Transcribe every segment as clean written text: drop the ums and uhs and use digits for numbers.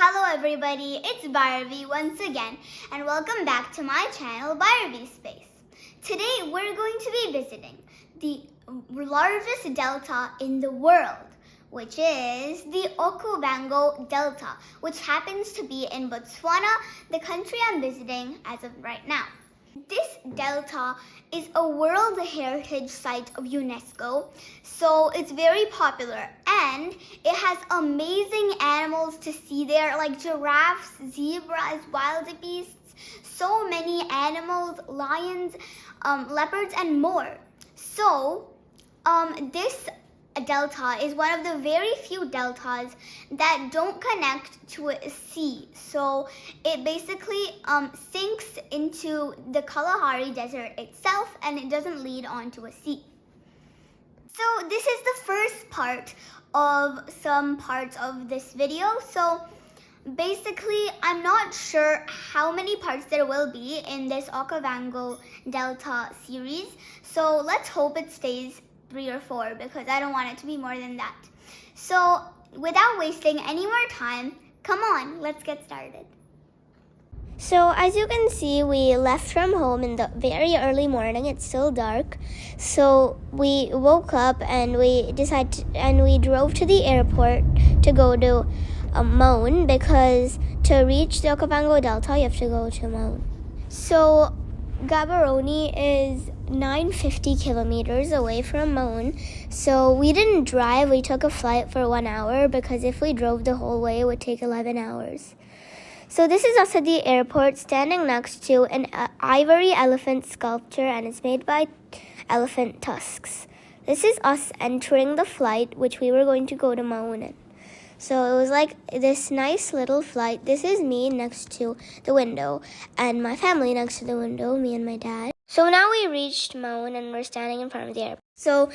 Hello everybody, it's Bharvi once again and welcome back to my channel Bharvi Space. Today we're going to be visiting the largest delta in the world, which is the Okavango Delta, which happens to be in Botswana, the country I'm visiting as of right now. This delta is a World Heritage Site of UNESCO, so it's very popular and it has amazing animals to see there like giraffes, zebras, wildebeests, so many animals, lions, leopards and more. So this delta is one of the very few deltas that don't connect to a sea. So it basically sinks into the Kalahari desert itself and it doesn't lead onto a sea. So this is the first part of some parts of this video. So basically, I'm not sure how many parts there will be in this Okavango Delta series. So let's hope it stays 3 or 4 because I don't want it to be more than that. So without wasting any more time, come on, let's get started. So as you can see, we left from home in the very early morning. It's still dark. So we woke up and we drove to the airport to go to Maun, because to reach the Okavango Delta, you have to go to Maun. So Gaborone is 950 kilometers away from Maun. So we didn't drive, we took a flight for 1 hour because if we drove the whole way, it would take 11 hours. So this is us at the airport standing next to an ivory elephant sculpture and it's made by elephant tusks. This is us entering the flight which we were going to go to Maun in. So it was like this nice little flight. This is me next to the window and my family next to the window, me and my dad. So now we reached Maun and we're standing in front of the airport. So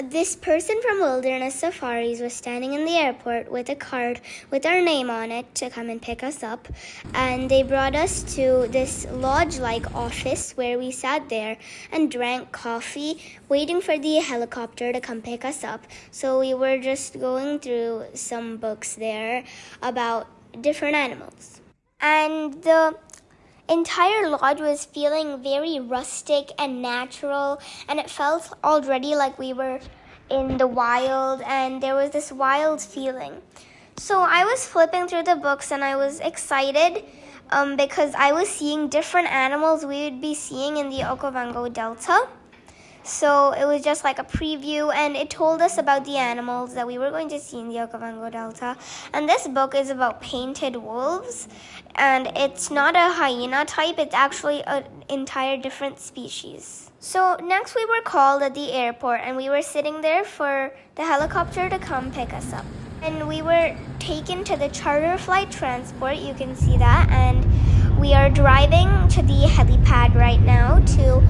this person from Wilderness Safaris was standing in the airport with a card with our name on it to come and pick us up. And they brought us to this lodge-like office where we sat there and drank coffee, waiting for the helicopter to come pick us up. So we were just going through some books there about different animals. And the entire lodge was feeling very rustic and natural, and it felt already like we were in the wild, and there was this wild feeling. So I was flipping through the books and I was excited because I was seeing different animals we would be seeing in the Okavango Delta. So it was just like a preview and it told us about the animals that we were going to see in the Okavango Delta. And this book is about painted wolves, and it's not a hyena type, it's actually an entire different species. So next we were called at the airport and we were sitting there for the helicopter to come pick us up. And we were taken to the charter flight transport, you can see that, and we are driving to the helipad right now to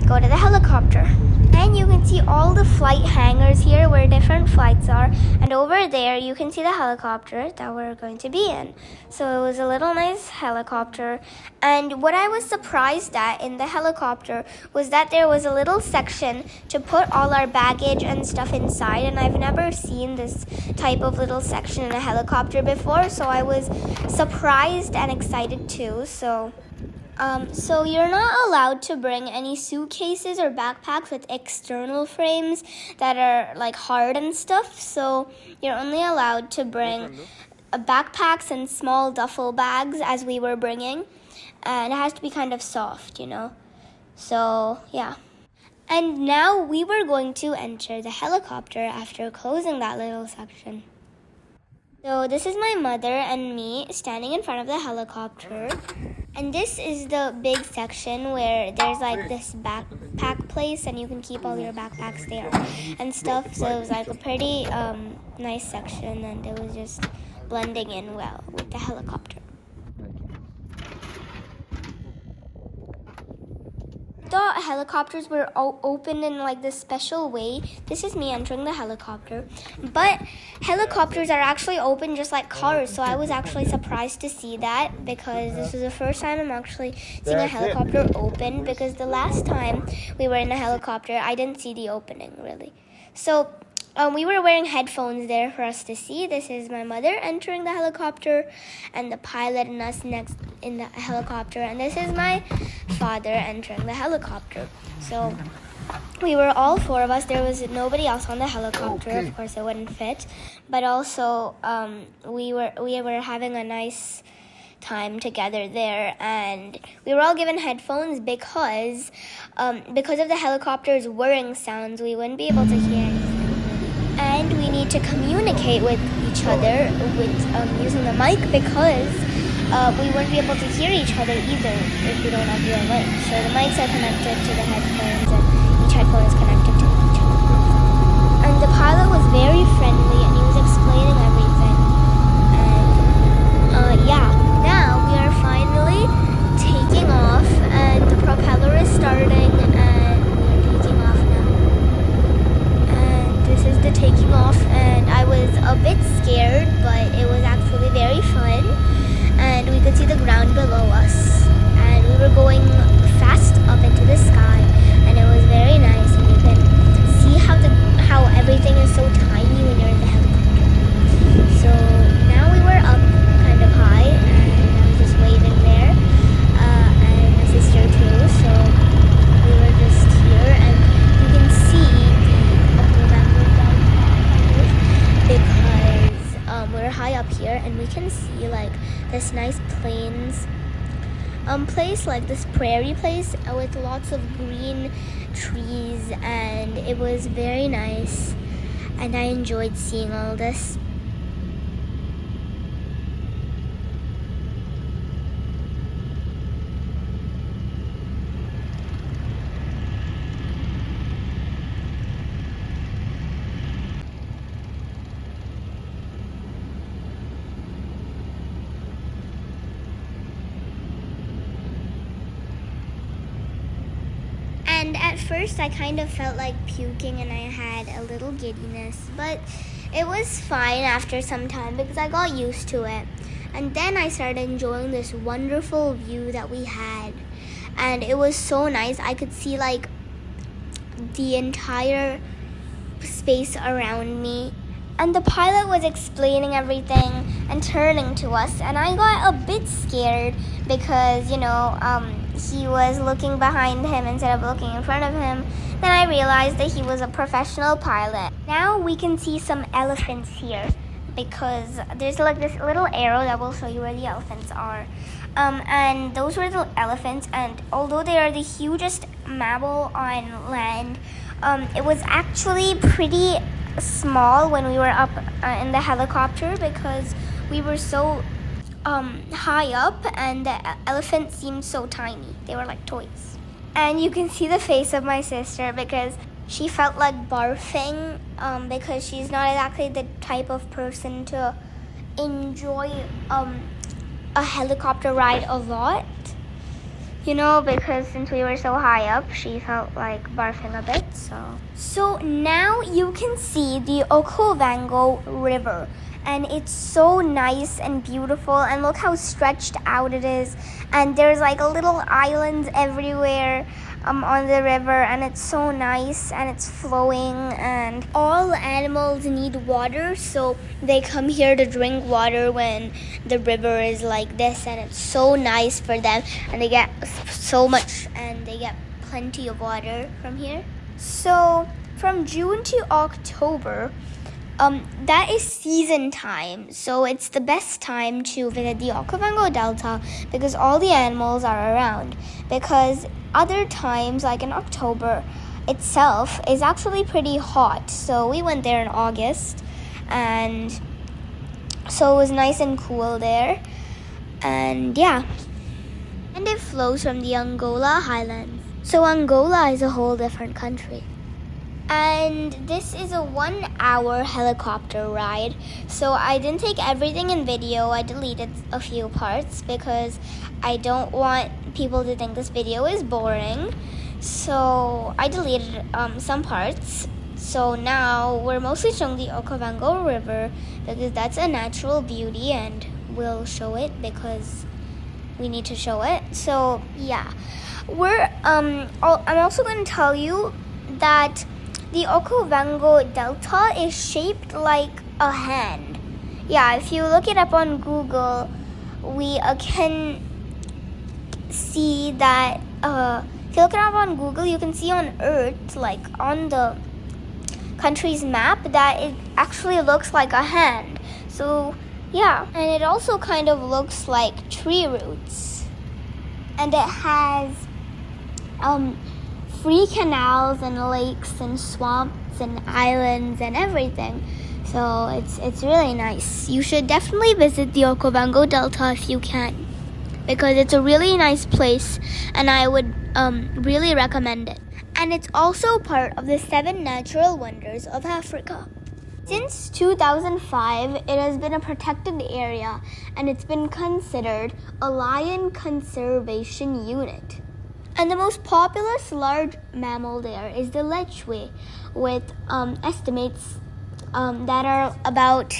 go to the helicopter. And you can see all the flight hangars here where different flights are. And over there you can see the helicopter that we're going to be in. So it was a little nice helicopter. And what I was surprised at in the helicopter was that there was a little section to put all our baggage and stuff inside. And I've never seen this type of little section in a helicopter before. So I was surprised and excited too. So you're not allowed to bring any suitcases or backpacks with external frames that are like hard and stuff. So you're only allowed to bring backpacks and small duffel bags as we were bringing. And it has to be kind of soft, you know. So, yeah. And now we were going to enter the helicopter after closing that little section. So this is my mother and me standing in front of the helicopter. And this is the big section where there's like this backpack place and you can keep all your backpacks there and stuff. So it was like a pretty nice section and it was just blending in well with the helicopter. The helicopters were all open in like this special way. This is me entering the helicopter. But helicopters are actually open just like cars. So I was actually surprised to see that because this is the first time I'm actually seeing a helicopter open, because the last time we were in a helicopter, I didn't see the opening really. So we were wearing headphones there for us to see. This is my mother entering the helicopter and the pilot and us next in the helicopter. And this is my father entering the helicopter. So we were all four of us. There was nobody else on the helicopter. Okay. Of course, it wouldn't fit. But also, we were having a nice time together there, and we were all given headphones because of the helicopter's whirring sounds. We wouldn't be able to hear anything, and we need to communicate with each other with using the mic because we wouldn't be able to hear each other either if we don't have real mic. So the mics are connected to the headphones, and each headphone is connected to each other. And the pilot was very friendly, and he was explaining everything. And yeah. Now we are finally taking off, and the propeller is starting, and we are taking off now. And this is the taking off, and I was a bit scared, but it was actually very fun. And we could see the ground below us, and we were going fast up into the sky, and it was very nice. And you can see how everything is so tiny when you're in the helicopter. So now we were up kind of high. Waving there, and my sister too, so we were just here, and you can see the Okavango Delta because we're high up here, and we can see like this nice plains place, like this prairie place with lots of green trees, and it was very nice, and I enjoyed seeing all this. And at first I kind of felt like puking and I had a little giddiness, but it was fine after some time because I got used to it. And then I started enjoying this wonderful view that we had, and it was so nice. I could see like the entire space around me, and the pilot was explaining everything and turning to us, and I got a bit scared because he was looking behind him instead of looking in front of him. Then I realized that he was a professional pilot. Now we can see some elephants here because there's like this little arrow that will show you where the elephants are. And those were the elephants, and although they are the hugest mammal on land, it was actually pretty small when we were up in the helicopter because we were so high up, and the elephants seemed so tiny. They were like toys. And you can see the face of my sister because she felt like barfing because she's not exactly the type of person to enjoy a helicopter ride a lot, because since we were so high up, she felt like barfing a bit. So now you can see the Okavango River, and it's so nice and beautiful, and look how stretched out it is, and there's like little islands everywhere on the river, and it's so nice, and it's flowing, and all animals need water, so they come here to drink water when the river is like this, and it's so nice for them, and they get so much, and they get plenty of water from here. So from June to October, that is season time, so it's the best time to visit the Okavango Delta because all the animals are around. Because other times, like in October itself, is actually pretty hot, so we went there in August, and so it was nice and cool there, and yeah. And it flows from the Angola highlands, so Angola is a whole different country. And this is a 1-hour helicopter ride, so I didn't take everything in video. I deleted a few parts because I don't want people to think this video is boring, so I deleted some parts. So now we're mostly showing the Okavango River because that's a natural beauty, and we'll show it because we need to show it. So yeah, I'm also going to tell you that the Okavango Delta is shaped like a hand. Yeah, if you look it up on Google, we can see that. If you look it up on Google, you can see on Earth, like on the country's map, that it actually looks like a hand. So yeah, and it also kind of looks like tree roots, and it has free canals and lakes and swamps and islands and everything. So it's really nice. You should definitely visit the Okavango Delta if you can, because it's a really nice place and I would really recommend it. And it's also part of the 7 natural wonders of Africa. Since 2005, it has been a protected area and it's been considered a lion conservation unit. And the most populous large mammal there is the lechwe, with estimates that are about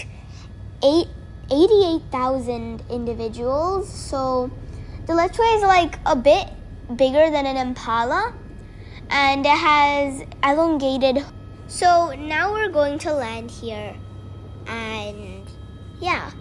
88,000 individuals. So the lechwe is like a bit bigger than an impala, and it has elongated. So now we're going to land here, and yeah.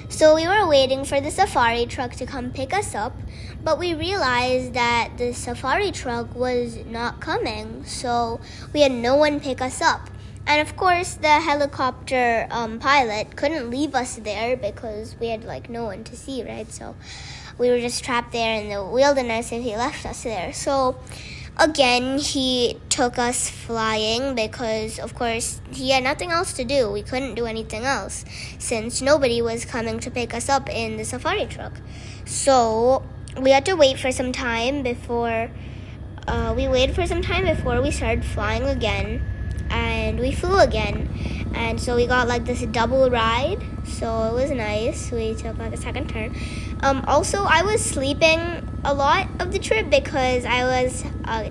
So we were waiting for the safari truck to come pick us up, but we realized that the safari truck was not coming, so we had no one pick us up. And of course, the helicopter pilot couldn't leave us there because we had like no one to see, right? So we were just trapped there in the wilderness if he left us there. So again, he took us flying because, of course, he had nothing else to do. We couldn't do anything else since nobody was coming to pick us up in the safari truck. So we had to wait for some time before we started flying again, and we flew again. And so we got like this double ride, so it was nice. We took like a second turn. Also, I was sleeping a lot of the trip because I was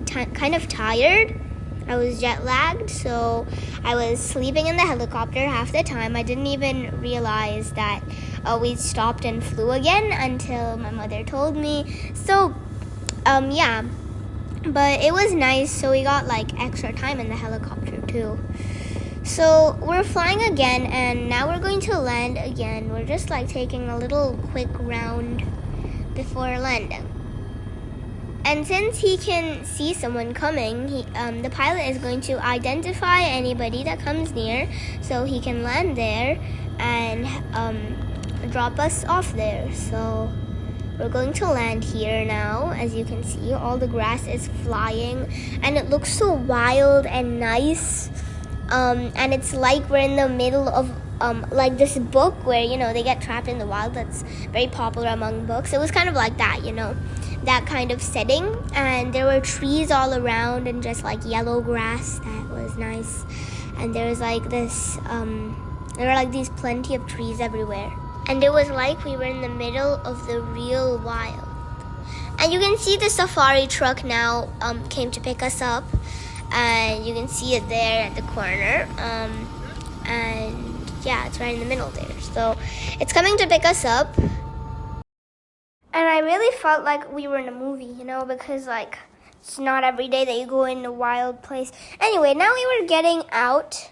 kind of tired. I was jet lagged, so I was sleeping in the helicopter half the time. I didn't even realize that we stopped and flew again until my mother told me. So, yeah. But it was nice, so we got like extra time in the helicopter too. So we're flying again, and now we're going to land again. We're just like taking a little quick round before landing. And since he can see someone coming, the pilot is going to identify anybody that comes near so he can land there and drop us off there. So we're going to land here now. As you can see, all the grass is flying and it looks so wild and nice. And it's like we're in the middle of like this book where, you know, they get trapped in the wild. That's very popular among books. It was kind of like that, you know, that kind of setting. And there were trees all around and just like yellow grass. That was nice. And there was like this, there were like these plenty of trees everywhere. And it was like we were in the middle of the real wild. And you can see the safari truck now came to pick us up. And you can see it there at the corner. And yeah, it's right in the middle there. So it's coming to pick us up. And I really felt like we were in a movie, you know, because like it's not every day that you go in a wild place. Anyway, now we were getting out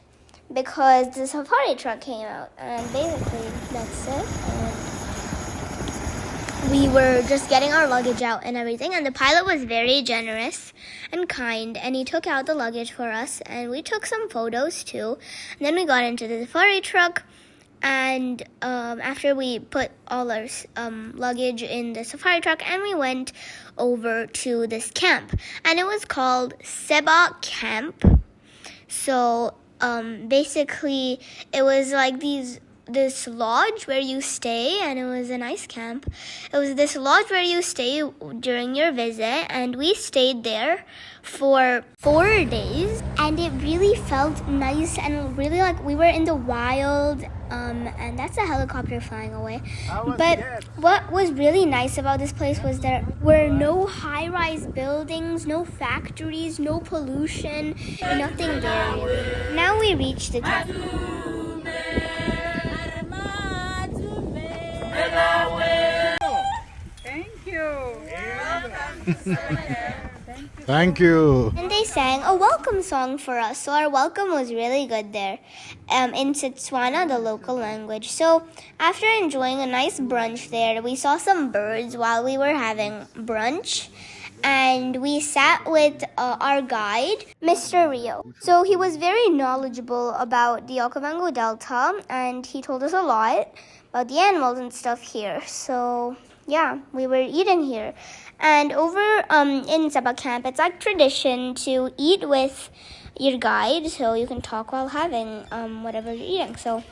because the safari truck came out. And basically that's it. And we were just getting our luggage out and everything. And the pilot was very generous and kind, and he took out the luggage for us, and we took some photos too. And then we got into the safari truck, and after we put all our luggage in the safari truck, and we went over to this camp, and it was called Seba Camp. So basically it was like this lodge where you stay, and it was a nice camp. It was this lodge where you stay during your visit, and we stayed there for 4 days, and it really felt nice and really like we were in the wild, and that's a helicopter flying away. But what was really nice about this place was there were no high-rise buildings, no factories, no pollution, nothing there really. Now we reached the camp. Thank you. Thank you. Thank you. And they sang a welcome song for us. So our welcome was really good there in Botswana, the local language. So after enjoying a nice brunch there, we saw some birds while we were having brunch. And we sat with our guide, Mr. Rio. So he was very knowledgeable about the Okavango Delta, and he told us a lot about the animals and stuff here. So yeah, we were eating here. And over in Seba Camp, it's like tradition to eat with your guide, so you can talk while having whatever you're eating. So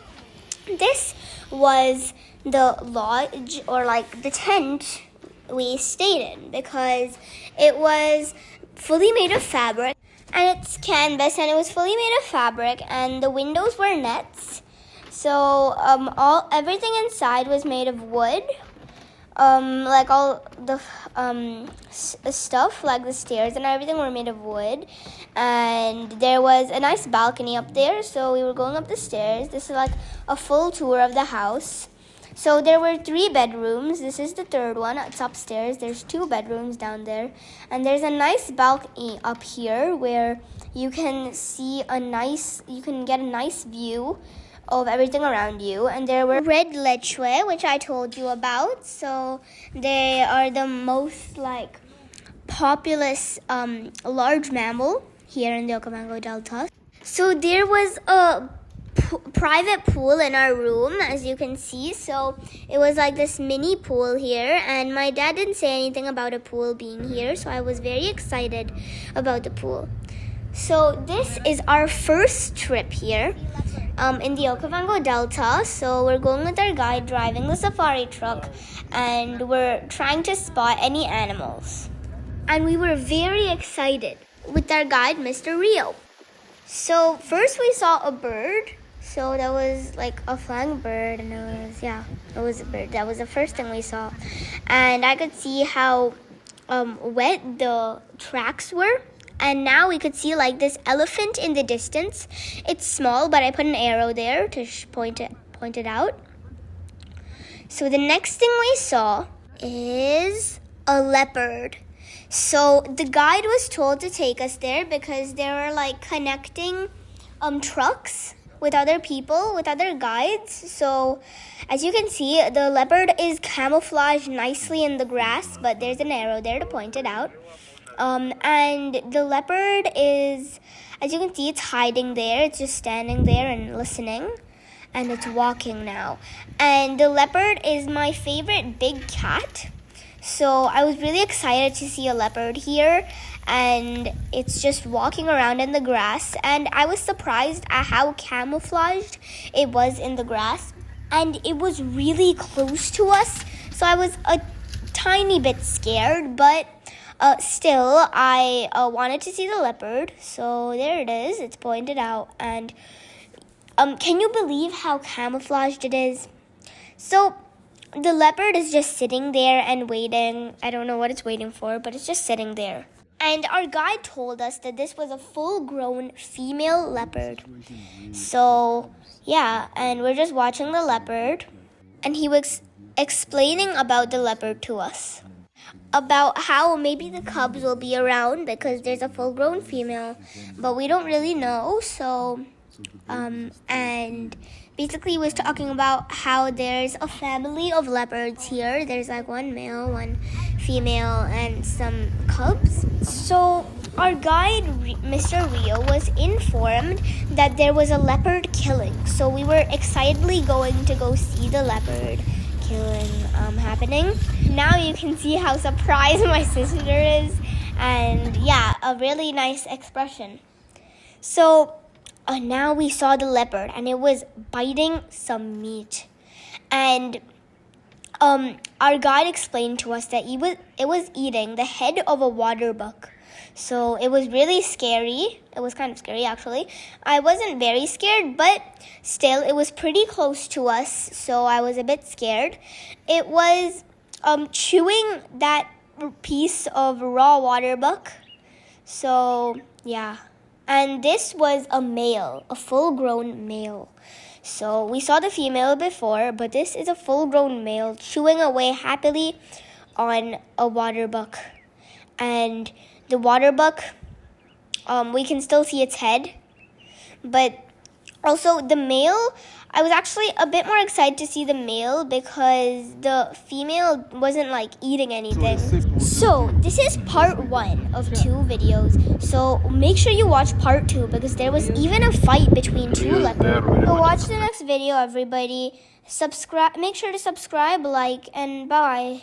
this was the lodge, or like the tent we stayed in, because it was fully made of fabric, and it's canvas, and it was fully made of fabric, and the windows were nets. So everything inside was made of wood. Like all the stuff, like the stairs and everything, were made of wood. And there was a nice balcony up there, so we were going up the stairs. This is like a full tour of the house. So there were 3 bedrooms. This is the 3rd one. It's upstairs. There's 2 bedrooms down there. And there's a nice balcony up here where you can get a nice view of everything around you. And there were red lechwe, which I told you about. So they are the most like populous large mammal here in the Okavango Delta. So there was a private pool in our room, as you can see. So it was like this mini pool here, and my dad didn't say anything about a pool being here, so I was very excited about the pool. So this is our first trip here in the Okavango Delta. So we're going with our guide driving the safari truck, and we're trying to spot any animals. And we were very excited with our guide, Mr. Rio. So first we saw a bird. So that was like a flying bird, and it was a bird. That was the first thing we saw. And I could see how wet the tracks were. And now we could see like this elephant in the distance. It's small, but I put an arrow there to point it out. So the next thing we saw is a leopard. So the guide was told to take us there because they were like connecting trucks with other people, with other guides. So as you can see, the leopard is camouflaged nicely in the grass, but there's an arrow there to point it out. And the leopard is, as you can see, it's hiding there. It's just standing there and listening. And it's walking now. And the leopard is my favorite big cat. So I was really excited to see a leopard here. And it's just walking around in the grass. And I was surprised at how camouflaged it was in the grass. And it was really close to us. So I was a tiny bit scared, but still, I wanted to see the leopard. So there it is. It's pointed out. And can you believe how camouflaged it is? So the leopard is just sitting there and waiting. I don't know what it's waiting for, but it's just sitting there. And our guide told us that this was a full-grown female leopard. So, yeah, and we're just watching the leopard. And he was explaining about the leopard to us. About how maybe the cubs will be around because there's a full-grown female. But we don't really know, so... and basically he was talking about how there's a family of leopards here. There's like one male, one female, and some cubs. So our guide, Mr. Rio, was informed that there was a leopard killing. So we were excitedly going to go see the leopard killing happening. Now you can see how surprised my sister is. And yeah, a really nice expression. So now we saw the leopard, and it was biting some meat. And our guide explained to us that it was eating the head of a water buck. So it was really scary. It was kind of scary, actually. I wasn't very scared, but still, it was pretty close to us, so I was a bit scared. It was chewing that piece of raw water buck. So, yeah. And this was a male, a full-grown male. So we saw the female before, but this is a full-grown male chewing away happily on a water buck. And the water buck, we can still see its head. But also the male, I was actually a bit more excited to see the male because the female wasn't like eating anything. So this is part 1 of 2 videos. So make sure you watch part 2 because there was even a fight between 2 leopards. So watch the next video, everybody. Subscribe. Make sure to subscribe, like, and bye.